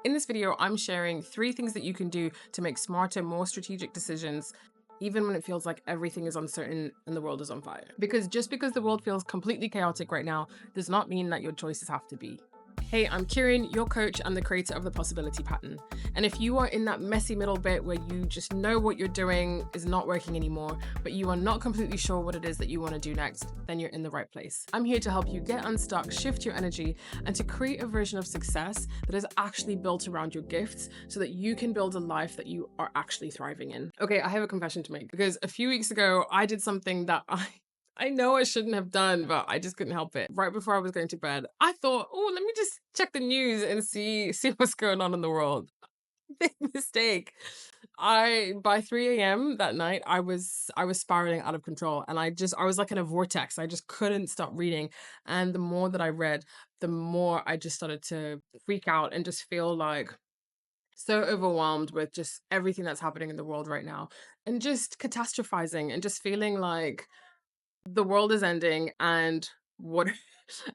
In this video, I'm sharing 3 things that you can do to make smarter, more strategic decisions, even when it feels like everything is uncertain and the world is on fire. Because just because the world feels completely chaotic right now does not mean that your choices have to be. Hey, I'm Kiran, your coach and the creator of the Possibility Pattern. And if you are in that messy middle bit where you just know what you're doing is not working anymore, but you are not completely sure what it is that you want to do next, then you're in the right place. I'm here to help you get unstuck, shift your energy, and to create a version of success that is actually built around your gifts so that you can build a life that you are actually thriving in. Okay, I have a confession to make because a few weeks ago, I did something that I know I shouldn't have done, but I just couldn't help it. Right before I was going to bed, I thought, oh, let me just check the news and see what's going on in the world. Big mistake. By 3 a.m. that night, I was spiraling out of control, and I was like in a vortex. I just couldn't stop reading. And the more that I read, the more I just started to freak out and just feel like so overwhelmed with just everything that's happening in the world right now, and just catastrophizing and just feeling like the world is ending and what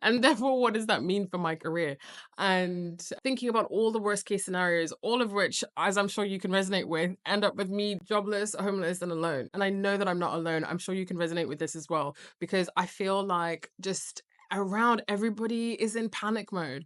and therefore what does that mean for my career, and thinking about all the worst case scenarios, all of which, as I'm sure you can resonate with, end up with me jobless, homeless and alone. And I know that I'm not alone. I'm sure you can resonate with this as well, because I feel like just around everybody is in panic mode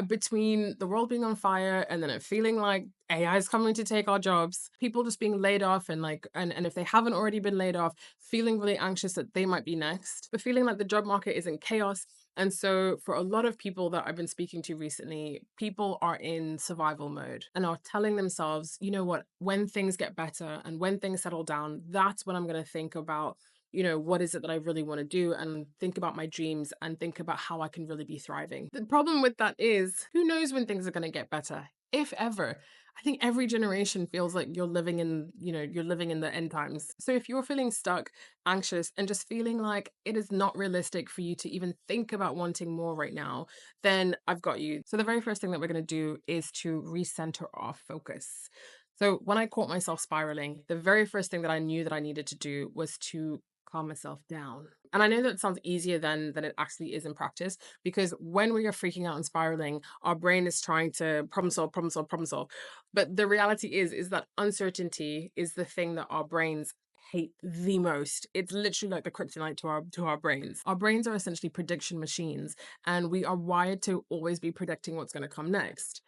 between the world being on fire and then it feeling like AI is coming to take our jobs, people just being laid off and and if they haven't already been laid off, feeling really anxious that they might be next, but feeling like the job market is in chaos. And so for a lot of people that I've been speaking to recently, people are in survival mode and are telling themselves, you know what, when things get better and when things settle down, that's when I'm going to think about what is it that I really want to do, and think about my dreams and think about how I can really be thriving. The problem with that is, who knows when things are going to get better, if ever. I think every generation feels like you're living in the end times. So if you're feeling stuck, anxious, and just feeling like it is not realistic for you to even think about wanting more right now, then I've got you. So the very first thing that we're going to do is to recenter our focus. So when I caught myself spiraling, the very first thing that I knew that I needed to do was to calm myself down. And I know that sounds easier than it actually is in practice, because when we are freaking out and spiraling, our brain is trying to problem solve, problem solve, problem solve. But the reality is that uncertainty is the thing that our brains hate the most. It's literally like the kryptonite to our brains. Our brains are essentially prediction machines, and we are wired to always be predicting what's going to come next.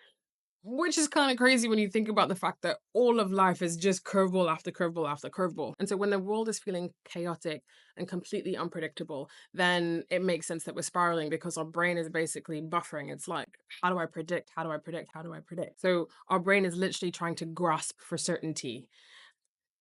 Which is kind of crazy when you think about the fact that all of life is just curveball after curveball after curveball. And so when the world is feeling chaotic and completely unpredictable, then it makes sense that we're spiraling, because our brain is basically buffering. It's like, how do I predict? How do I predict? How do I predict? So our brain is literally trying to grasp for certainty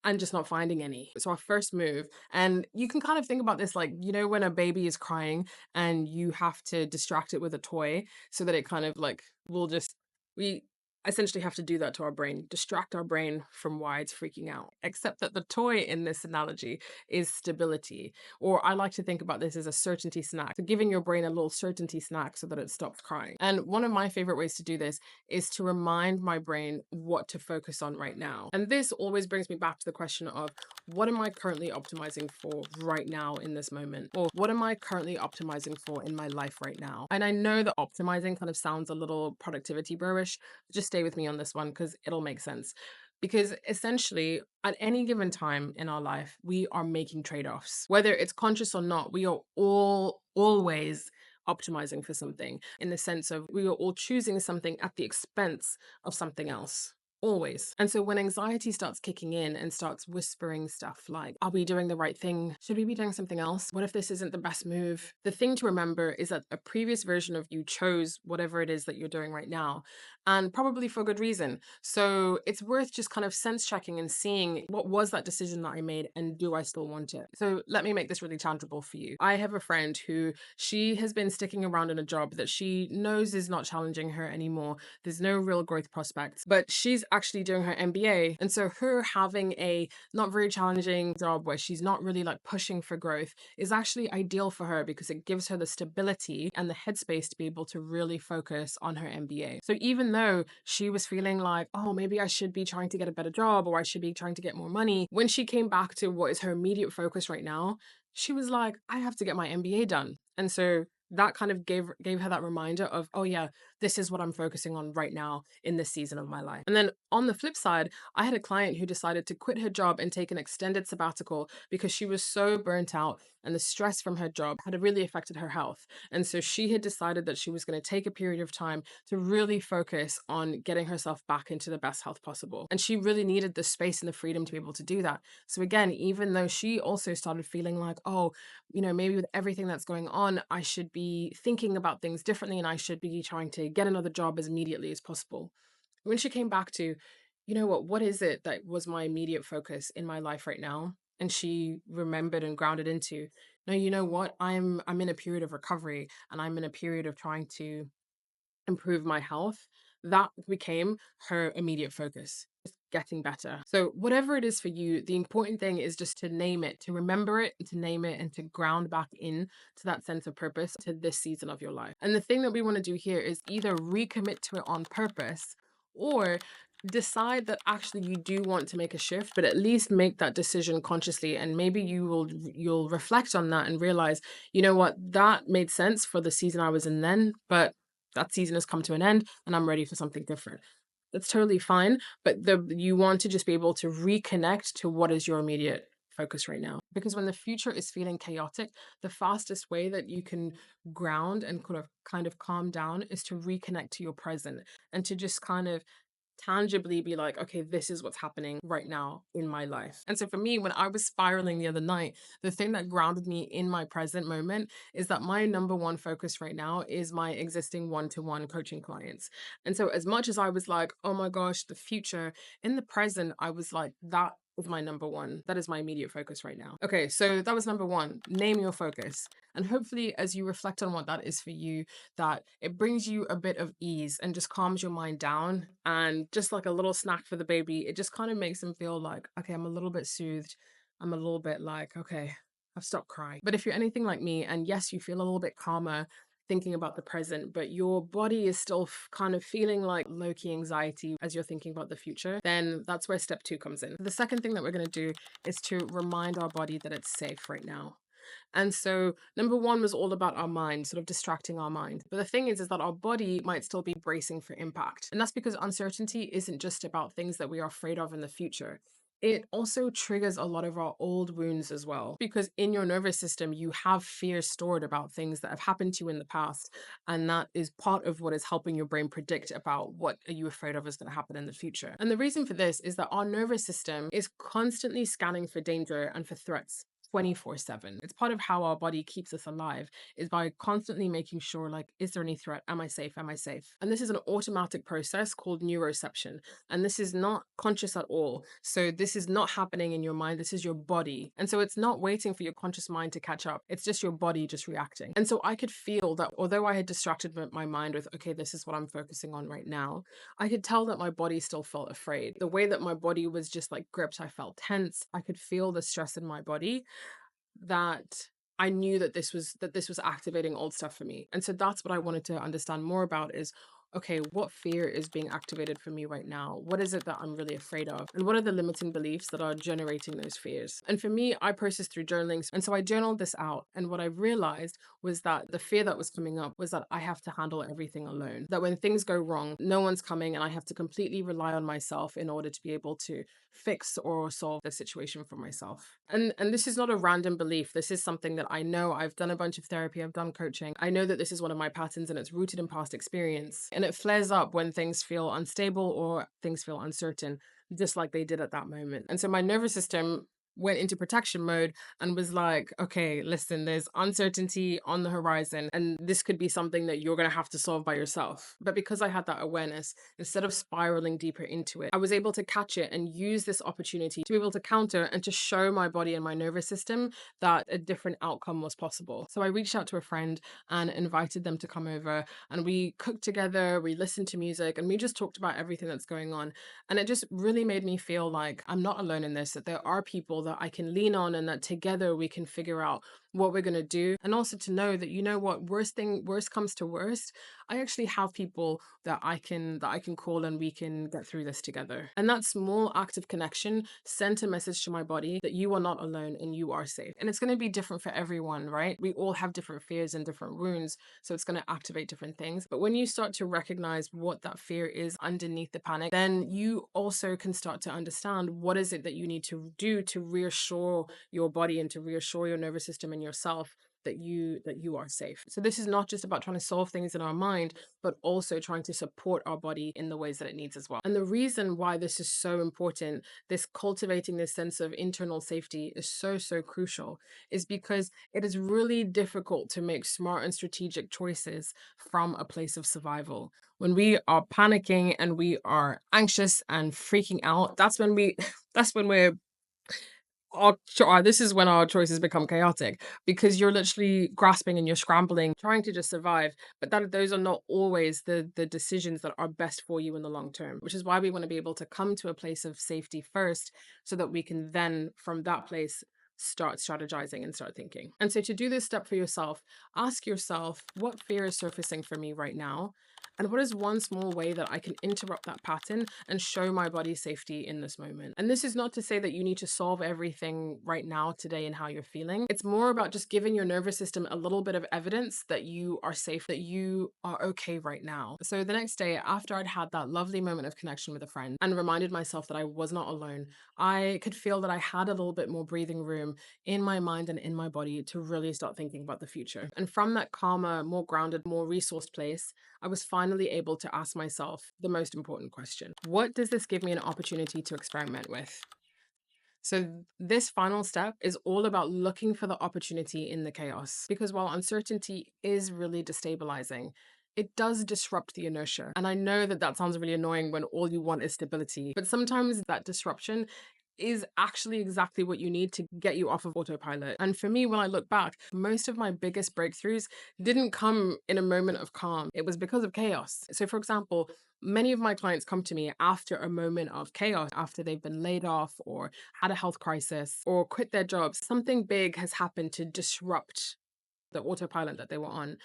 and just not finding any. So our first move, and you can kind of think about this like, when a baby is crying and you have to distract it with a toy so that it kind of like will just, we essentially have to do that to our brain, distract our brain from why it's freaking out. Except that the toy in this analogy is stability. Or I like to think about this as a certainty snack. So giving your brain a little certainty snack so that it stops crying. And one of my favorite ways to do this is to remind my brain what to focus on right now. And this always brings me back to the question of, what am I currently optimizing for right now in this moment? Or what am I currently optimizing for in my life right now? And I know that optimizing kind of sounds a little productivity bro-ish. Just stay with me on this one because it'll make sense. Because essentially, at any given time in our life, we are making trade offs. Whether it's conscious or not, we are all always optimizing for something, in the sense of we are all choosing something at the expense of something else. Always. And so when anxiety starts kicking in and starts whispering stuff like, are we doing the right thing? Should we be doing something else? What if this isn't the best move? The thing to remember is that a previous version of you chose whatever it is that you're doing right now, and probably for good reason. So it's worth just kind of sense checking and seeing, what was that decision that I made and do I still want it? So let me make this really tangible for you. I have a friend who, she has been sticking around in a job that she knows is not challenging her anymore. There's no real growth prospects, but she's actually doing her MBA. And so her having a not very challenging job where she's not really like pushing for growth is actually ideal for her, because it gives her the stability and the headspace to be able to really focus on her MBA. So even though she was feeling like, oh, maybe I should be trying to get a better job, or I should be trying to get more money, when she came back to what is her immediate focus right now, she was like, I have to get my MBA done. And so that kind of gave her that reminder of, oh yeah, this is what I'm focusing on right now in this season of my life. And then on the flip side, I had a client who decided to quit her job and take an extended sabbatical because she was so burnt out and the stress from her job had really affected her health. And so she had decided that she was going to take a period of time to really focus on getting herself back into the best health possible. And she really needed the space and the freedom to be able to do that. So again, even though she also started feeling like, oh, maybe with everything that's going on, I should be thinking about things differently and I should be trying to get another job as immediately as possible. When she came back to, what is it that was my immediate focus in my life right now? And she remembered and grounded into, no, you know what? I'm in a period of recovery and I'm in a period of trying to improve my health. That became her immediate focus, just getting better. So, whatever it is for you, the important thing is just to name it, to remember it, and to name it, and to ground back in to that sense of purpose to this season of your life. And the thing that we want to do here is either recommit to it on purpose or decide that actually you do want to make a shift, but at least make that decision consciously. And maybe you'll reflect on that and realize, you know what, that made sense for the season I was in then, but that season has come to an end and I'm ready for something different. That's totally fine, but you want to just be able to reconnect to what is your immediate focus right now. Because when the future is feeling chaotic, the fastest way that you can ground and kind of calm down is to reconnect to your present and to just kind of tangibly be like, okay, this is what's happening right now in my life. And so for me, when I was spiraling the other night, the thing that grounded me in my present moment is that my number one focus right now is my existing one-to-one coaching clients. And so as much as I was like, oh my gosh, the future, in the present, I was like, that is my number one. That is my immediate focus right now. Okay, so that was number one. Name your focus. And hopefully, as you reflect on what that is for you, that it brings you a bit of ease and just calms your mind down. And just like a little snack for the baby, it just kind of makes them feel like, okay, I'm a little bit soothed. I'm a little bit like, okay, I've stopped crying. But if you're anything like me, and yes, you feel a little bit calmer thinking about the present, but your body is still kind of feeling like low-key anxiety as you're thinking about the future, then that's where step 2 comes in. The second thing that we're going to do is to remind our body that it's safe right now. And so number 1 was all about our mind, sort of distracting our mind. But the thing is that our body might still be bracing for impact. And that's because uncertainty isn't just about things that we are afraid of in the future. It also triggers a lot of our old wounds as well, because in your nervous system, you have fear stored about things that have happened to you in the past. And that is part of what is helping your brain predict about what are you afraid of is going to happen in the future. And the reason for this is that our nervous system is constantly scanning for danger and for threats 24/7. It's part of how our body keeps us alive, is by constantly making sure, like, is there any threat? Am I safe? Am I safe? And this is an automatic process called neuroception. And this is not conscious at all. So this is not happening in your mind. This is your body. And so it's not waiting for your conscious mind to catch up. It's just your body just reacting. And so I could feel that although I had distracted my mind with, okay, this is what I'm focusing on right now, I could tell that my body still felt afraid. The way that my body was just like gripped, I felt tense. I could feel the stress in my body, that I knew that this was activating old stuff for me. And so that's what I wanted to understand more about is, okay, what fear is being activated for me right now? What is it that I'm really afraid of? And what are the limiting beliefs that are generating those fears? And for me, I process through journaling. And so I journaled this out. And what I realized was that the fear that was coming up was that I have to handle everything alone. That when things go wrong, no one's coming and I have to completely rely on myself in order to be able to fix or solve the situation for myself. And this is not a random belief. This is something that I know. I've done a bunch of therapy, I've done coaching. I know that this is one of my patterns and it's rooted in past experience. And it flares up when things feel unstable or things feel uncertain, just like they did at that moment. And so my nervous system went into protection mode and was like, okay, listen, there's uncertainty on the horizon, and this could be something that you're going to have to solve by yourself. But because I had that awareness, instead of spiraling deeper into it, I was able to catch it and use this opportunity to be able to counter and to show my body and my nervous system that a different outcome was possible. So I reached out to a friend and invited them to come over, and we cooked together, we listened to music, and we just talked about everything that's going on. And it just really made me feel like I'm not alone in this, that there are people that I can lean on and that together we can figure out what we're going to do, and also to know that, you know what, worst comes to worst, I actually have people that I can call, and we can get through this together. And that small act of connection sent a message to my body that you are not alone and you are safe. And it's going to be different for everyone, right? We all have different fears and different wounds, so it's going to activate different things. But when you start to recognize what that fear is underneath the panic, then you also can start to understand what is it that you need to do to reassure your body and to reassure your nervous system and yourself that you are safe. So this is not just about trying to solve things in our mind, but also trying to support our body in the ways that it needs as well. And the reason why this is so important, this cultivating this sense of internal safety, is so crucial, is because it is really difficult to make smart and strategic choices from a place of survival. When we are panicking and we are anxious and freaking out, that's when we're this is when our choices become chaotic, because you're literally grasping and you're scrambling, trying to just survive. But those are not always the decisions that are best for you in the long term, which is why we want to be able to come to a place of safety first, so that we can then, from that place, start strategizing and start thinking. And so to do this step for yourself, ask yourself, what fear is surfacing for me right now? And what is one small way that I can interrupt that pattern and show my body safety in this moment? And this is not to say that you need to solve everything right now, today, and how you're feeling. It's more about just giving your nervous system a little bit of evidence that you are safe, that you are okay right now. So the next day, after I'd had that lovely moment of connection with a friend and reminded myself that I was not alone, I could feel that I had a little bit more breathing room in my mind and in my body to really start thinking about the future. And from that calmer, more grounded, more resourced place, I was finally able to ask myself the most important question: what does this give me an opportunity to experiment with? So, this final step is all about looking for the opportunity in the chaos. Because while uncertainty is really destabilizing, it does disrupt the inertia. And I know that that sounds really annoying when all you want is stability, but sometimes that disruption is actually exactly what you need to get you off of autopilot. And for me, when I look back, most of my biggest breakthroughs didn't come in a moment of calm. It was because of chaos. So, for example, many of my clients come to me after a moment of chaos, after they've been laid off or had a health crisis or quit their jobs. Something big has happened to disrupt the autopilot that they were on.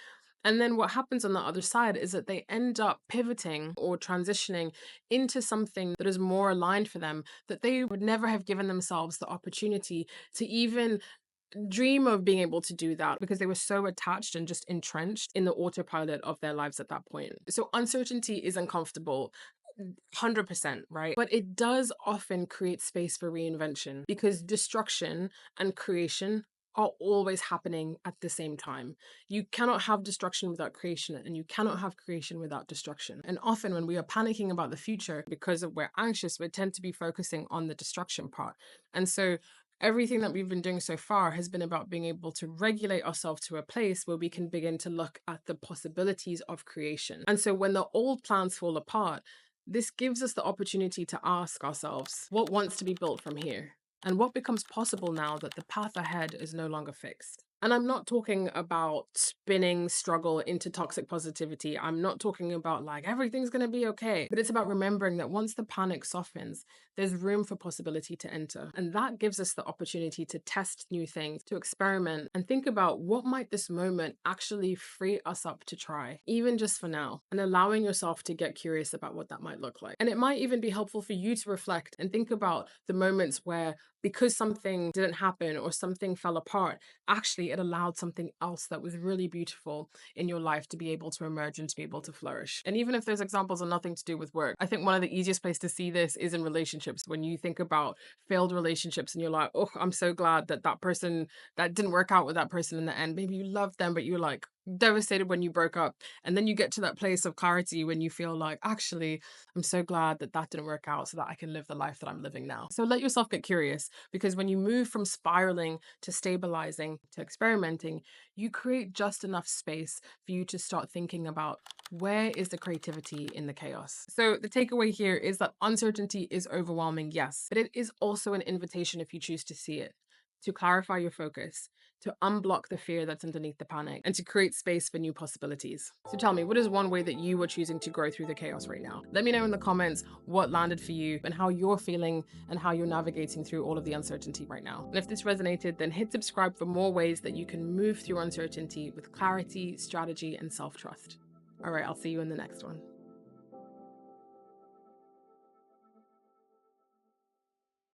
And then what happens on the other side is that they end up pivoting or transitioning into something that is more aligned for them, that they would never have given themselves the opportunity to even dream of being able to do that, because they were so attached and just entrenched in the autopilot of their lives at that point. So uncertainty is uncomfortable. 100%, right? But it does often create space for reinvention, because destruction and creation are always happening at the same time. You cannot have destruction without creation, and you cannot have creation without destruction. And often when we are panicking about the future because of we're anxious, we tend to be focusing on the destruction part. And so everything that we've been doing so far has been about being able to regulate ourselves to a place where we can begin to look at the possibilities of creation. And so when the old plans fall apart, this gives us the opportunity to ask ourselves, what wants to be built from here? And what becomes possible now that the path ahead is no longer fixed? And I'm not talking about spinning struggle into toxic positivity. I'm not talking about like everything's going to be okay. But it's about remembering that once the panic softens, there's room for possibility to enter. And that gives us the opportunity to test new things, to experiment, and think about what might this moment actually free us up to try, even just for now, and allowing yourself to get curious about what that might look like. And it might even be helpful for you to reflect and think about the moments where, because something didn't happen or something fell apart, actually it allowed something else that was really beautiful in your life to be able to emerge and to be able to flourish. And even if those examples are nothing to do with work, I think one of the easiest places to see this is in relationships. When you think about failed relationships and you're like, oh, I'm so glad that that didn't work out with that person in the end. Maybe you loved them, but you're like devastated when you broke up. And then you get to that place of clarity when you feel like, actually, I'm so glad that didn't work out so that I can live the life that I'm living now. So let yourself get curious, because when you move from spiraling to stabilizing to experimenting, you create just enough space for you to start thinking about, where is the creativity in the chaos? So the takeaway here is that uncertainty is overwhelming, yes, but it is also an invitation, if you choose to see it, to clarify your focus, to unblock the fear that's underneath the panic, and to create space for new possibilities. So tell me, what is one way that you are choosing to grow through the chaos right now? Let me know in the comments what landed for you and how you're feeling and how you're navigating through all of the uncertainty right now. And if this resonated, then hit subscribe for more ways that you can move through uncertainty with clarity, strategy, and self-trust. All right, I'll see you in the next one.